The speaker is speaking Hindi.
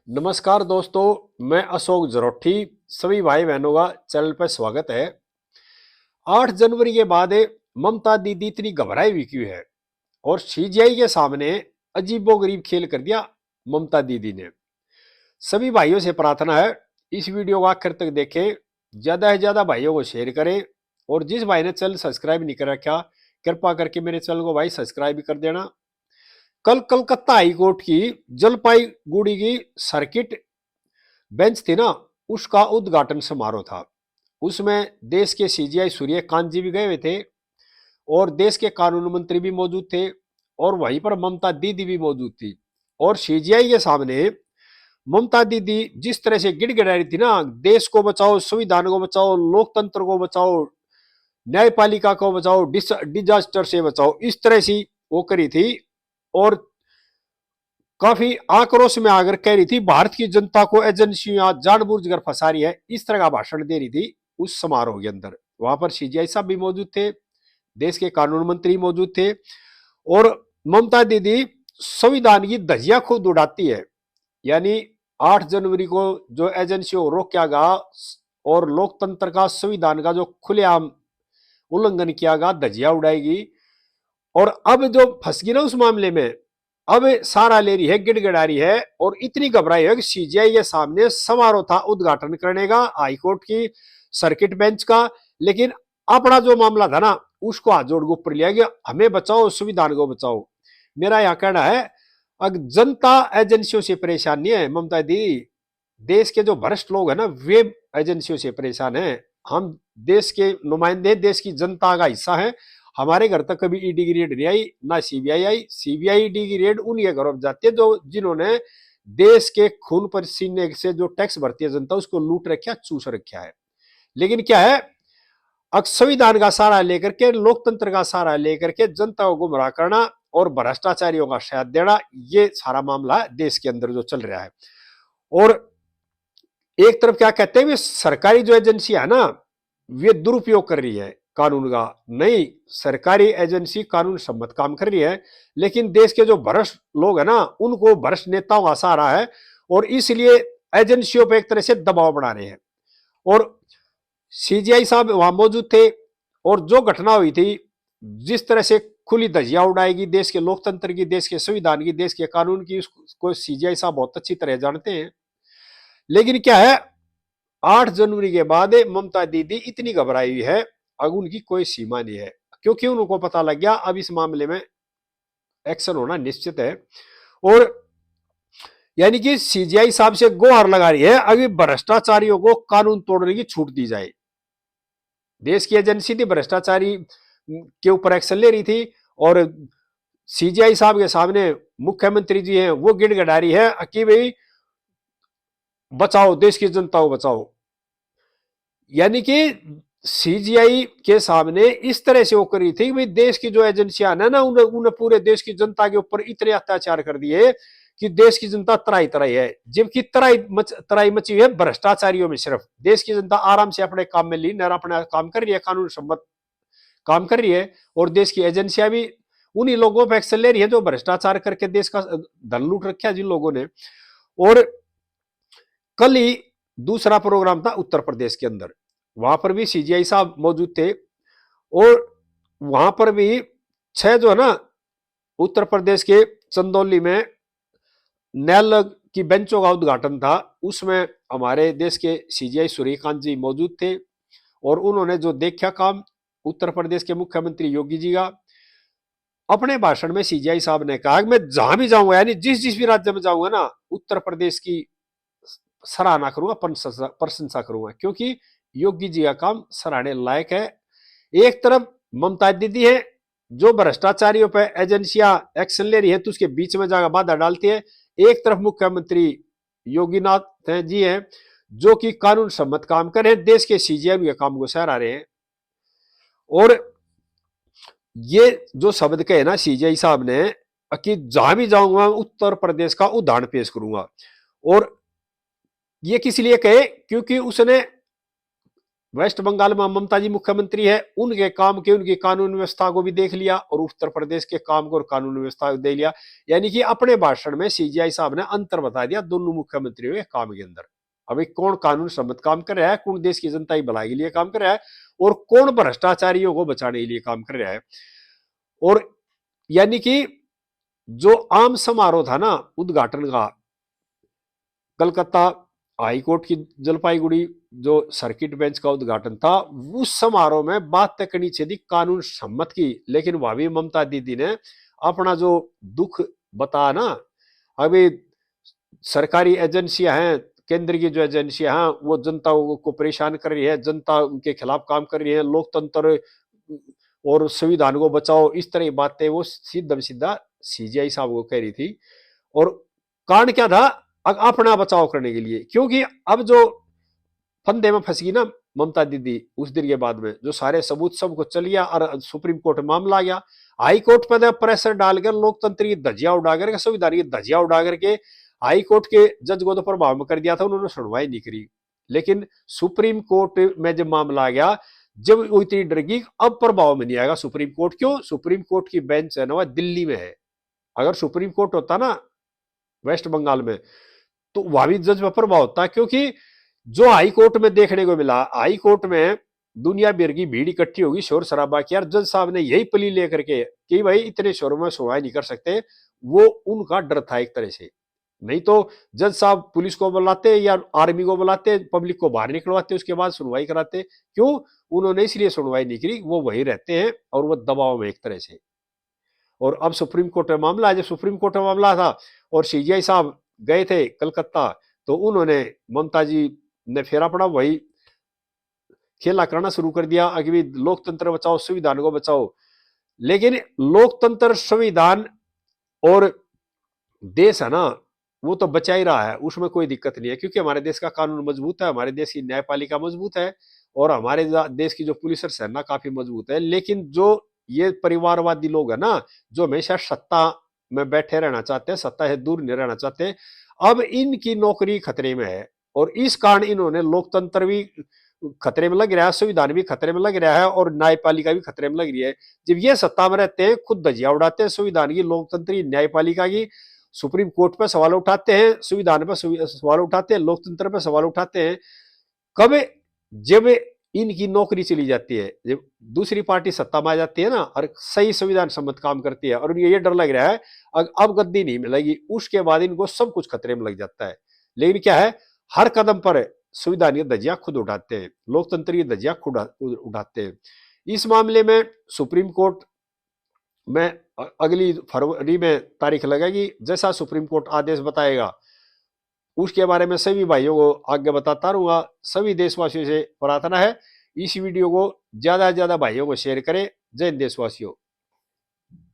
नमस्कार दोस्तों, मैं अशोक जरोठी। सभी भाई बहनों का चैनल पर स्वागत है। 8 जनवरी के बाद ममता दीदी इतनी घबराई हुई क्यों है और सीजीआई के सामने अजीबोगरीब खेल कर दिया ममता दीदी ने। सभी भाइयों से प्रार्थना है इस वीडियो को आखिर तक देखें, ज्यादा से ज्यादा भाइयों को शेयर करें और जिस भाई ने चैनल सब्सक्राइब नहीं कर रखा कृपा करके मेरे चैनल को भाई सब्सक्राइब भी कर देना। कल कलकत्ता हाई कोर्ट की जलपाईगुड़ी की सर्किट बेंच थी ना, उसका उद्घाटन समारोह था। उसमें देश के सीजीआई सूर्यकांत जी भी गए हुए थे और देश के कानून मंत्री भी मौजूद थे और वहीं पर ममता दीदी भी मौजूद थी। और सीजीआई के सामने ममता दीदी जिस तरह से गिड़गिड़ा रही थी ना, देश को बचाओ, संविधान को बचाओ, लोकतंत्र को बचाओ, न्यायपालिका को बचाओ, डिजास्टर से बचाओ, इस तरह से वो करी थी। और काफी आक्रोश में आकर कह रही थी भारत की जनता को एजेंसियां जानबूझकर फंसा रही है, इस तरह का भाषण दे रही थी उस समारोह के अंदर। वहां पर सीजीआई साहब भी मौजूद थे, देश के कानून मंत्री मौजूद थे और ममता दीदी संविधान की धज्जियां खुद उड़ाती है। यानी 8 जनवरी को जो एजेंसी को रोका गया और लोकतंत्र का संविधान का जो खुलेआम उल्लंघन किया गया, धज्जियां उड़ाएगी। और अब जो फंस गई ना उस मामले में, अब सारा ले रही है, गिड़गिड़ा रही है और इतनी घबराई है कि सीजीआई के सामने समारोह था उद्घाटन करने का हाईकोर्ट की सर्किट बेंच का, लेकिन अपना जो मामला था ना उसको हाथ जोड़ के ऊपर लिया गया, हमें बचाओ, संविधान को बचाओ। मेरा यह कहना है अगर जनता एजेंसियों से परेशान नहीं है ममता दीदी, देश के जो भ्रष्ट लोग है ना वे एजेंसियों से परेशान है। हम देश के नुमाइंदे, देश की जनता का हिस्सा है। हमारे घर तक कभी ईडी की रेड नहीं आई, ना सीबीआई आई। सीबीआई ईडी की रेड उनके घरों में जाती है जो जिन्होंने देश के खून पसीने से जो टैक्स भरती है जनता उसको लूट रखा, चूस रखा है। लेकिन क्या है, संविधान का सहारा लेकर के, लोकतंत्र का सहारा लेकर के जनता को गुमराह करना और भ्रष्टाचारियों का साथ देना, ये सारा मामला है देश के अंदर जो चल रहा है। और एक तरफ क्या कहते हैं, सरकारी जो एजेंसी है ना वे दुरुपयोग कर रही है कानून का। नहीं, सरकारी एजेंसी कानून सम्मत काम कर रही है, लेकिन देश के जो भ्रष्ट लोग है ना उनको भ्रष्ट नेताओं का सहारा है और इसलिए एजेंसियों पर एक तरह से दबाव बना रहे हैं। और सीजीआई साहब वहां मौजूद थे और जो घटना हुई थी, जिस तरह से खुली धज्जियां उड़ाएगी देश के लोकतंत्र की, देश के संविधान की, देश के कानून की, उसको सीजीआई साहब बहुत अच्छी तरह जानते हैं। लेकिन क्या है, 8 जनवरी के बाद ममता दीदी इतनी घबराई हुई है, अब उनकी कोई सीमा नहीं है, क्योंकि उनको पता लग गया अब इस मामले में एक्शन होना निश्चित है। और यानी कि सीजीआई साहब से गुहार लगा रही है अभी भ्रष्टाचारियों को कानून तोड़ने की छूट दी जाए। देश की एजेंसी थी, भ्रष्टाचारी के ऊपर एक्शन ले रही थी और सीजीआई साहब के सामने मुख्यमंत्री जी हैं वो गिड़गिड़ा रही है कि भाई बचाओ, देश की जनता को बचाओ। यानी कि सीजीआई के सामने इस तरह से वो करी थी कि देश की जो एजेंसियां है ना उन्हें पूरे देश की जनता के ऊपर इतने अत्याचार कर दिए कि देश की जनता तराई तराई है। जबकि तराई मची हुई है भ्रष्टाचारियों में। सिर्फ देश की जनता आराम से अपने काम में लीन अपना काम कर रही है, कानून सम्मत काम कर रही है और देश की एजेंसियां भी उन्हीं लोगों पर एक्शन ले रही है जो भ्रष्टाचार करके देश का धन लूट रखा है जिन लोगों ने। और कल ही दूसरा प्रोग्राम था उत्तर प्रदेश के अंदर, वहां पर भी सीजीआई साहब मौजूद थे और वहां पर भी 6 जो है ना उत्तर प्रदेश के चंदौली में न्यायालय की बेंचों का उद्घाटन था। उसमें हमारे देश के सीजीआई सूर्यकांत जी मौजूद थे और उन्होंने जो देखा काम उत्तर प्रदेश के मुख्यमंत्री योगी जी का, अपने भाषण में सीजीआई साहब ने कहा कि मैं जहां भी जाऊंगा, यानी जिस जिस भी राज्य में जाऊंगा ना, उत्तर प्रदेश की सराहना करूंगा, प्रशंसा करूंगा, क्योंकि योगी जी का काम सराहने लायक है। एक तरफ ममता दीदी है जो भ्रष्टाचारियों पर एजेंसियां एक्शन ले रही है तो उसके बीच में जाकर बाधा डालती है। एक तरफ मुख्यमंत्री योगीनाथ जी हैं जो कि कानून सम्मत काम कर रहे हैं, देश के सीजीआई के काम को सराह रहे हैं। और ये जो शब्द कहे ना सीजीआई साहब ने कि जहां भी जाऊंगा उत्तर प्रदेश का उदाहरण पेश करूंगा, और ये किस लिए कहे, क्योंकि उसने वेस्ट बंगाल में ममता जी मुख्यमंत्री है, उनके काम के, उनकी कानून व्यवस्था को भी देख लिया और उत्तर प्रदेश के काम को और कानून व्यवस्था को देख लिया। यानी कि अपने भाषण में सीजीआई साहब ने अंतर बता दिया दोनों मुख्यमंत्रियों के काम के अंदर। अभी कौन कानून सम्मत काम कर रहा है, कौन देश की जनता की भलाई के लिए काम कर रहा है और कौन भ्रष्टाचारियों को बचाने के लिए काम कर रहा है। और यानी कि जो आम समारोह था ना उद्घाटन का, कलकत्ता हाई कोर्ट की जलपाईगुड़ी जो सर्किट बेंच का उद्घाटन था, उस समारोह में बात तक करनी चाहिए थी कानून सम्मत की, लेकिन भाभी ममता दीदी ने अपना जो दुख बताया ना। अभी सरकारी एजेंसियां हैं, केंद्र की जो एजेंसियां हैं वो जनता को परेशान कर रही है, जनता उनके खिलाफ काम कर रही है, लोकतंत्र और संविधान को बचाओ, इस तरह की बातें वो सीधा सीधा सीजीआई साहब को कह रही थी। और कारण क्या था, अपना बचाव करने के लिए, क्योंकि अब जो फंदे में फंस गई ना ममता दीदी उस दिन के बाद में, जो सारे सबूत सबको चल गया और सुप्रीम कोर्ट में मामला आ गया। हाई कोर्ट पर प्रेशर डालकर लोकतंत्र की धज्जियां उड़ा करके, संविधान की धज्जियां उड़ा करके हाई कोर्ट के जज को तो प्रभाव में कर दिया था, उन्होंने सुनवाई नहीं करी। लेकिन सुप्रीम कोर्ट में जब मामला आ गया, जब वो इतनी डर गई, अब प्रभाव में नहीं आएगा सुप्रीम कोर्ट। क्यों? सुप्रीम कोर्ट की बेंच है ना वह दिल्ली में है। अगर सुप्रीम कोर्ट होता ना वेस्ट बंगाल में तो वहां भी जज पर प्रभाव होता, क्योंकि जो हाई कोर्ट में देखने को मिला, हाई कोर्ट में दुनिया भर की भीड़ इकट्ठी होगी, शोर शराबा किया, जज साहब ने यही प्ली लेकर के कि भाई इतने शोर में सुनवाई नहीं कर सकते, वो उनका डर था एक तरह से। नहीं तो जज साहब पुलिस को बुलाते या आर्मी को बुलाते, पब्लिक को बाहर निकलवाते, उसके बाद सुनवाई कराते। क्यों? उन्होंने इसलिए सुनवाई नहीं करी, वो वही रहते हैं और वो दबाव में एक तरह से। और अब सुप्रीम कोर्ट में मामला है, जब सुप्रीम कोर्ट में मामला था और सीजीआई साहब गए थे कलकत्ता, तो उन्होंने ममता जी ने फिर अपना वही खेला करना शुरू कर दिया कि लोकतंत्र बचाओ, संविधान को बचाओ। लेकिन लोकतंत्र, संविधान और देश है ना वो तो बचा ही रहा है, उसमें कोई दिक्कत नहीं है, क्योंकि हमारे देश का कानून मजबूत है, हमारे देश की न्यायपालिका मजबूत है और हमारे देश की जो पुलिस और सेना काफी मजबूत है। लेकिन जो ये परिवारवादी लोग है ना, जो हमेशा सत्ता में बैठे रहना चाहते हैं, सत्ता से दूर नहीं रहना चाहते, अब इनकी नौकरी खतरे में है और इस कारण इन्होंने लोकतंत्र भी खतरे में लग रहा है, संविधान भी खतरे में लग रहा है और न्यायपालिका भी खतरे में लग रही है। जब ये सत्ता में रहते हैं, खुद धज्जियां उड़ाते हैं संविधान की, लोकतंत्र की, न्यायपालिका की, सुप्रीम कोर्ट पर सवाल उठाते हैं, संविधान पर सवाल उठाते हैं, लोकतंत्र पर सवाल उठाते हैं। कब? जब इनकी नौकरी चली जाती है, जब दूसरी पार्टी सत्ता में आ जाती है ना और सही संविधान सम्मत काम करती है और उन्हें ये डर लग रहा है अब गद्दी नहीं मिलेगी, उसके बाद इनको सब कुछ खतरे में लग जाता है। लेकिन क्या है, हर कदम पर संविधान की धज्जियां खुद उठाते हैं, लोकतंत्र की धज्जियां खुद उठाते हैं। इस मामले में सुप्रीम कोर्ट में अगली फरवरी में तारीख लगेगी, जैसा सुप्रीम कोर्ट आदेश बताएगा उसके बारे में सभी भाइयों को आगे बताता रहूंगा। सभी देशवासियों से प्रार्थना है इस वीडियो को ज्यादा से ज्यादा भाइयों को शेयर करें। जय हिंद देशवासियों।